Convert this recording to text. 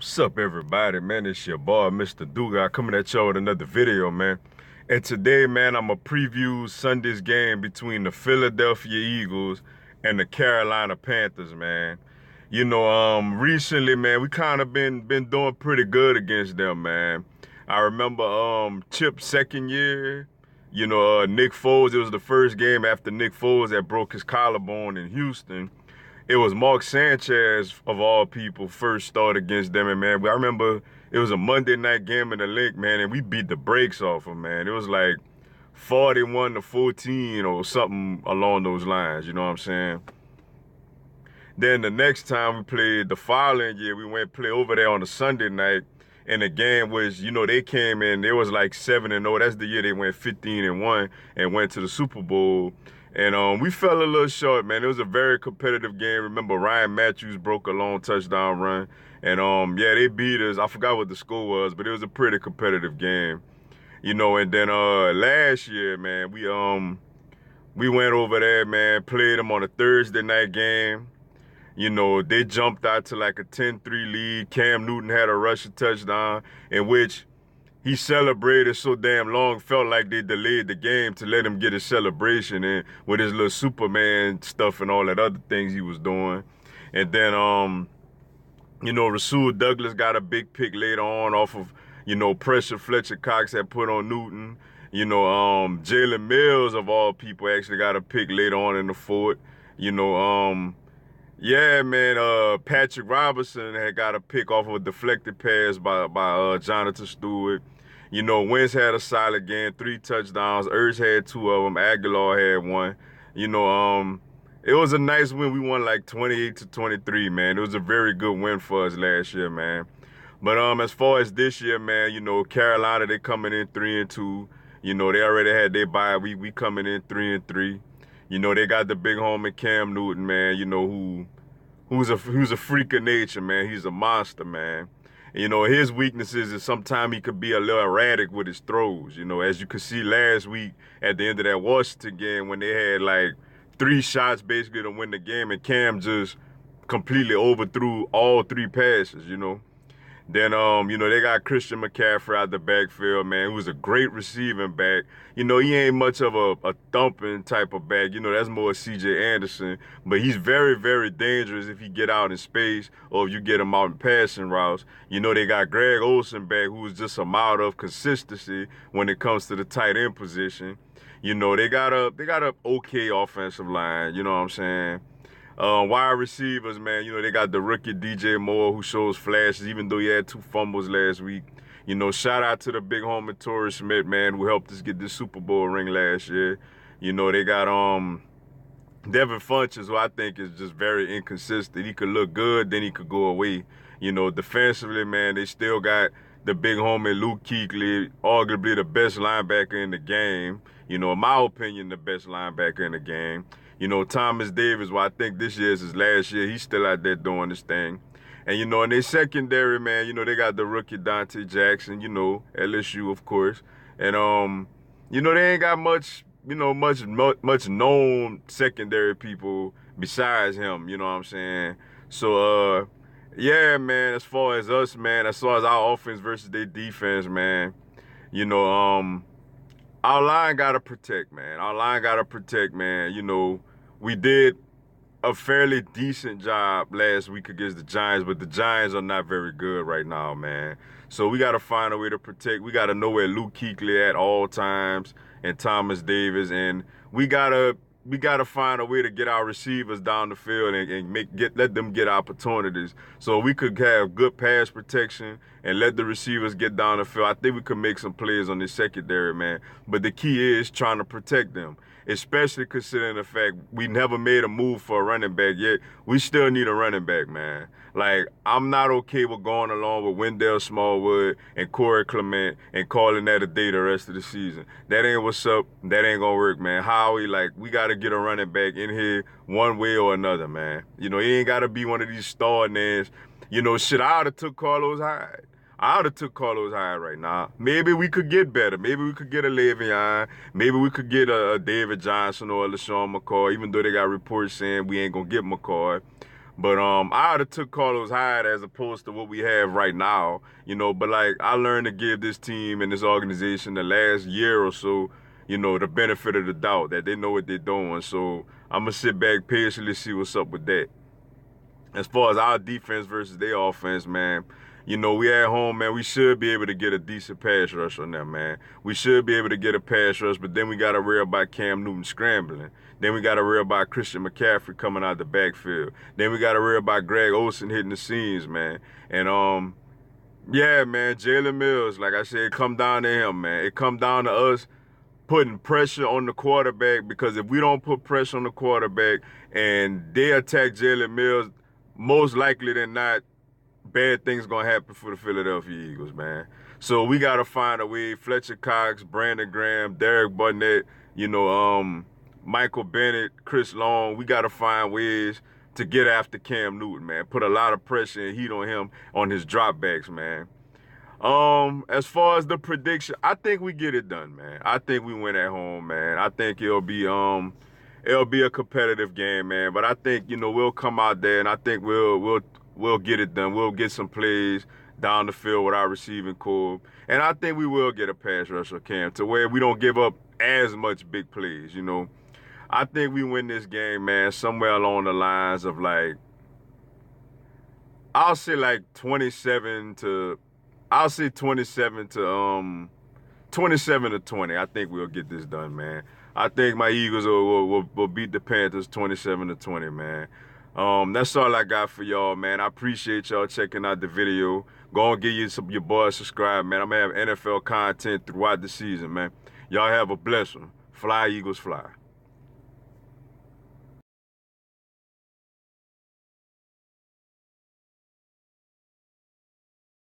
What's up, everybody, man? It's your boy, Mr. Duga, coming at y'all with another video, man. And today, man, I'm going to preview Sunday's game between the Philadelphia Eagles and the Carolina Panthers, man. Recently, man, we kind of been doing pretty good against them, man. I remember Chip's second year, Nick Foles, it was the first game after Nick Foles had broke his collarbone in Houston. It was Mark Sanchez, of all people, first start against them. And, man, I remember it was a Monday night game in the link, man, and we beat the brakes off them, man. It was like 41-14 or something along those lines, you know what I'm saying? Then the next time we played the following year, we went play over there on a Sunday night, and the game was, they came in, it was like 7-0. That's the year they went 15-1 and went to the Super Bowl. And we fell a little short, man. It was a very competitive game. Remember, Ryan Matthews broke a long touchdown run. And yeah, they beat us. I forgot what the score was, but it was a pretty competitive game. And then last year, man, we went over there, man, played them on a Thursday night game. They jumped out to like a 10-3 lead. Cam Newton had a rushing touchdown in which he celebrated so damn long, felt like they delayed the game to let him get his celebration in with his little Superman stuff and all that other things he was doing. And then, Rasul Douglas got a big pick later on off of, pressure Fletcher Cox had put on Newton. Jalen Mills, of all people, actually got a pick later on in the fourth. Yeah, man, Patrick Robinson had got a pick off of a deflected pass by Jonathan Stewart. Wentz had a solid game, 3 touchdowns. Ertz had 2 of them. Aguilar had 1. It was a nice win. We won like 28-23, man. It was a very good win for us last year, man. But as far as this year, man, Carolina, they coming in 3-2. They already had their bye. We coming in 3-3. They got the big homie Cam Newton, man, who's a freak of nature, man. He's a monster, man. His weaknesses is sometimes he could be a little erratic with his throws. As you could see last week at the end of that Washington game when they had like 3 shots basically to win the game and Cam just completely overthrew all 3 passes, Then, they got Christian McCaffrey out the backfield, man, who's a great receiving back. He ain't much of a thumping type of back. That's more C.J. Anderson. But he's very, very dangerous if he get out in space or if you get him out in passing routes. They got Greg Olsen back, who's just a model of consistency when it comes to the tight end position. They got a okay offensive line, you know what I'm saying? Wide receivers, man, they got the rookie DJ Moore who shows flashes, even though he had 2 fumbles last week. Shout out to the big homie Torrey Smith, man, who helped us get this Super Bowl ring last year. They got Devin Funchess, who I think is just very inconsistent. He could look good, then he could go away. Defensively, man, they still got the big homie Luke Kuechly, arguably the best linebacker in the game. In my opinion, the best linebacker in the game. Thomas Davis, well, I think this year is his last year. He's still out there doing his thing. And, in their secondary, man, they got the rookie Dante Jackson, LSU, of course. And, they ain't got much known secondary people besides him, you know what I'm saying? So, yeah, man, as far as us, man, as far as our offense versus their defense, man, our line got to protect, man. Our line got to protect, man. We did a fairly decent job last week against the Giants, but the Giants are not very good right now, man. So we got to find a way to protect. We got to know where Luke Kuechly at all times and Thomas Davis, and we gotta find a way to get our receivers down the field and let them get opportunities so we could have good pass protection and let the receivers get down the field. I think we could make some plays on this secondary, man. But the key is trying to protect them, especially considering the fact we never made a move for a running back yet. We still need a running back, man. Like, I'm not okay with going along with Wendell Smallwood and Corey Clement and calling that a day the rest of the season. That ain't what's up. That ain't gonna work, man. Howie, we got to get a running back in here one way or another, man. He ain't got to be one of these star names. Shit, I would have took Carlos Hyde. I would have took Carlos Hyde right now. Maybe we could get better. Maybe we could get a Le'Veon. Maybe we could get a David Johnson or a LaShawn McCoy, even though they got reports saying we ain't going to get McCoy. But I would have took Carlos Hyde as opposed to what we have right now, you know. But like I learned to give this team and this organization the last year or so, you know, the benefit of the doubt that they know what they're doing. So I'm gonna sit back patiently see what's up with that. As far as our defense versus their offense, man, you know, we at home, man, we should be able to get a decent pass rush on them, man. We should be able to get a pass rush, but then we got to worry about Cam Newton scrambling. Then we got to worry about Christian McCaffrey coming out the backfield. Then we got to worry about Greg Olsen hitting the seams, man. And, yeah, man, Jalen Mills, like I said, it come down to him, man. It come down to us putting pressure on the quarterback, because if we don't put pressure on the quarterback and they attack Jalen Mills, most likely than not, bad things gonna happen for the Philadelphia Eagles, man. So we gotta find a way. Fletcher Cox, Brandon Graham, Derek Barnett, you know, Michael Bennett, Chris Long. We gotta find ways to get after Cam Newton, man. Put a lot of pressure and heat on him on his dropbacks, man. As far as the prediction, I think we get it done, man. I think we win at home, man. I think it'll be a competitive game, man. But I think, you know, we'll come out there and I think we'll get it done. We'll get some plays down the field with our receiving core. And I think we will get a pass rush or Cam to where we don't give up as much big plays, you know. I think we win this game, man, somewhere along the lines of like, I'll say 27 to 20. I think we'll get this done, man. I think my Eagles will beat the Panthers 27-20, man. That's all I got for y'all, man. I appreciate y'all checking out the video. Go and give your boys subscribe, man. I'm gonna have NFL content throughout the season, man. Y'all have a blessed one. Fly, Eagles, fly.